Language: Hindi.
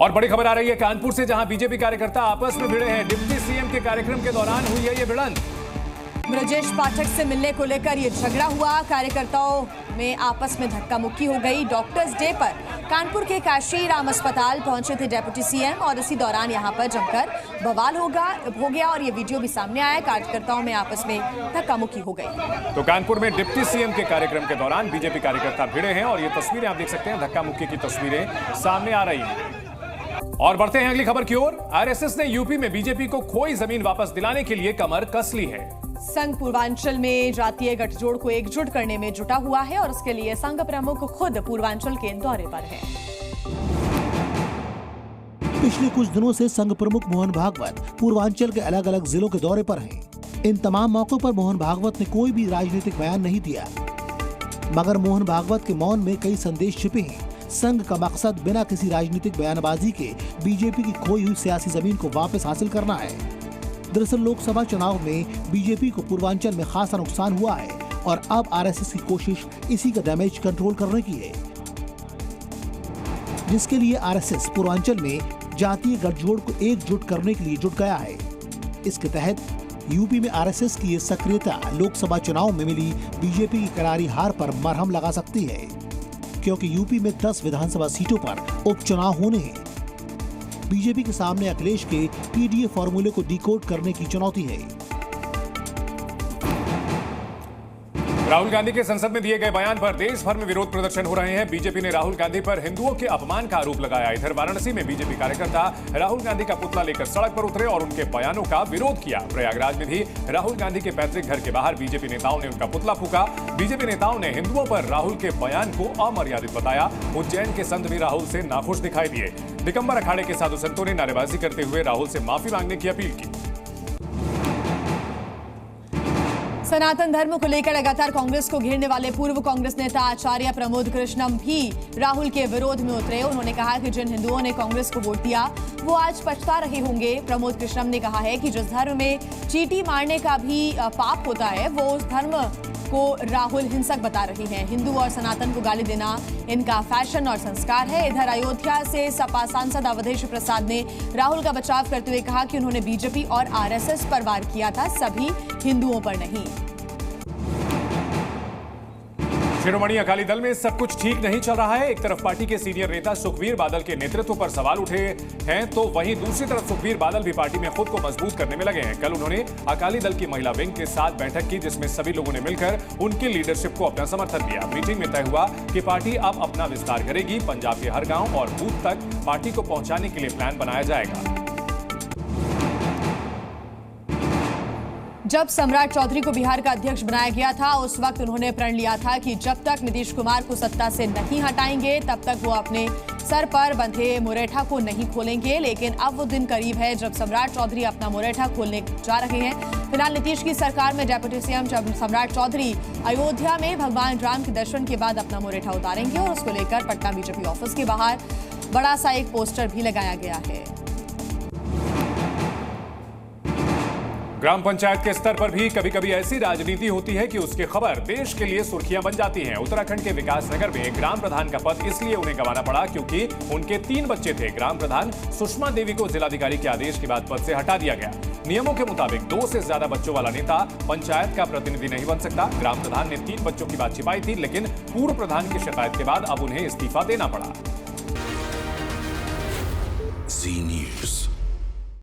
और बड़ी खबर आ रही है कानपुर से, जहां बीजेपी कार्यकर्ता आपस में भिड़े हैं। डिप्टी सीएम के कार्यक्रम के दौरान हुई है ये भिड़ंत। ब्रजेश पाठक से मिलने को लेकर ये झगड़ा हुआ। कार्यकर्ताओं में आपस में धक्का मुक्की हो गई। डॉक्टर्स डे पर कानपुर के काशी राम अस्पताल पहुंचे थे डिप्टी सीएम और इसी दौरान यहां पर जमकर बवाल हो गया और ये वीडियो भी सामने आया। कार्यकर्ताओं में आपस में धक्का मुक्की हो गई। तो कानपुर में डिप्टी सीएम के कार्यक्रम के दौरान बीजेपी कार्यकर्ता भिड़े हैं और ये तस्वीरें आप देख सकते हैं, धक्का मुक्की की तस्वीरें सामने आ रही हैं। और बढ़ते हैं अगली खबर की ओर। आरएसएस ने यूपी में बीजेपी को खोई जमीन वापस दिलाने के लिए कमर कस ली है। संघ पूर्वांचल में जातीय गठजोड़ को एकजुट करने में जुटा हुआ है और उसके लिए संघ प्रमुख खुद पूर्वांचल के दौरे पर हैं। पिछले कुछ दिनों से संघ प्रमुख मोहन भागवत पूर्वांचल के अलग अलग जिलों के दौरे पर हैं। इन तमाम मौकों पर मोहन भागवत ने कोई भी राजनीतिक बयान नहीं दिया, मगर मोहन भागवत के मौन में कई संदेश छिपे हैं। संघ का मकसद बिना किसी राजनीतिक बयानबाजी के बीजेपी की खोई हुई सियासी जमीन को वापस हासिल करना है। दरअसल लोकसभा चुनाव में बीजेपी को पूर्वांचल में खासा नुकसान हुआ है और अब आरएसएस की कोशिश इसी का डैमेज कंट्रोल करने की है, जिसके लिए आरएसएस पूर्वांचल में जातीय गठजोड़ को एकजुट करने के लिए जुट गया है। इसके तहत यूपी में आरएसएस की ये सक्रियता लोकसभा चुनाव में मिली बीजेपी की करारी हार पर मरहम लगा सकती है, क्योंकि यूपी में 10 विधानसभा सीटों पर उपचुनाव होने हैं। बीजेपी के सामने अखिलेश के पीडीए फॉर्मूले को डिकोड करने की चुनौती है। राहुल गांधी के संसद में दिए गए बयान पर देश भर में विरोध प्रदर्शन हो रहे हैं। बीजेपी ने राहुल गांधी पर हिंदुओं के अपमान का आरोप लगाया। इधर वाराणसी में बीजेपी कार्यकर्ता राहुल गांधी का पुतला लेकर सड़क पर उतरे और उनके बयानों का विरोध किया। प्रयागराज में भी राहुल गांधी के पैतृक घर के बाहर बीजेपी नेताओं ने उनका पुतला फूंका। बीजेपी नेताओं ने हिंदुओं पर राहुल के बयान को अमर्यादित बताया। उज्जैन के संत भी राहुल से नाखुश दिखाई दिए। दिगंबर अखाड़े के साधु संतों ने नारेबाजी करते हुए राहुल से माफी मांगने की अपील की। सनातन धर्म को लेकर लगातार कांग्रेस को घेरने वाले पूर्व कांग्रेस नेता आचार्य प्रमोद कृष्णम भी राहुल के विरोध में उतरे। उन्होंने कहा कि जिन हिंदुओं ने कांग्रेस को वोट दिया वो आज पछता रहे होंगे। प्रमोद कृष्णम ने कहा है कि जिस धर्म में चींटी मारने का भी पाप होता है वो उस धर्म को राहुल हिंसक बता रही हैं। हिंदू और सनातन को गाली देना इनका फैशन और संस्कार है। इधर अयोध्या से सपा सांसद अवधेश प्रसाद ने राहुल का बचाव करते हुए कहा कि उन्होंने बीजेपी और आरएसएस पर वार किया था, सभी हिंदुओं पर नहीं। शिरोमणि अकाली दल में सब कुछ ठीक नहीं चल रहा है। एक तरफ पार्टी के सीनियर नेता सुखबीर बादल के नेतृत्व पर सवाल उठे हैं, तो वहीं दूसरी तरफ सुखबीर बादल भी पार्टी में खुद को मजबूत करने में लगे हैं। कल उन्होंने अकाली दल की महिला विंग के साथ बैठक की, जिसमें सभी लोगों ने मिलकर उनकी लीडरशिप को अपना समर्थन दिया। मीटिंग में तय हुआ कि पार्टी अब अपना विस्तार करेगी। पंजाब के हर गांव और बूथ तक पार्टी को पहुंचाने के लिए प्लान बनाया जाएगा। जब सम्राट चौधरी को बिहार का अध्यक्ष बनाया गया था उस वक्त उन्होंने प्रण लिया था कि जब तक नीतीश कुमार को सत्ता से नहीं हटाएंगे तब तक वो अपने सर पर बंधे मुरेठा को नहीं खोलेंगे। लेकिन अब वो दिन करीब है जब सम्राट चौधरी अपना मुरेठा खोलने जा रहे हैं। फिलहाल नीतीश की सरकार में डिप्टी सीएम सम्राट चौधरी अयोध्या में भगवान राम के दर्शन के बाद अपना मुरेठा उतारेंगे और उसको लेकर पटना बीजेपी ऑफिस के बाहर बड़ा सा एक पोस्टर भी लगाया गया है। ग्राम पंचायत के स्तर पर भी कभी कभी ऐसी राजनीति होती है कि उसकी खबर देश के लिए सुर्खियां बन जाती हैं। उत्तराखंड के विकासनगर में ग्राम प्रधान का पद इसलिए उन्हें गंवाना पड़ा क्योंकि उनके 3 बच्चे थे। ग्राम प्रधान सुषमा देवी को जिलाधिकारी के आदेश के बाद पद से हटा दिया गया। नियमों के मुताबिक 2 से ज्यादा बच्चों वाला नेता पंचायत का प्रतिनिधि नहीं बन सकता। ग्राम प्रधान ने 3 बच्चों की बात छिपाई थी, लेकिन पूर्व प्रधान की शिकायत के बाद अब उन्हें इस्तीफा देना पड़ा। जी न्यूज़।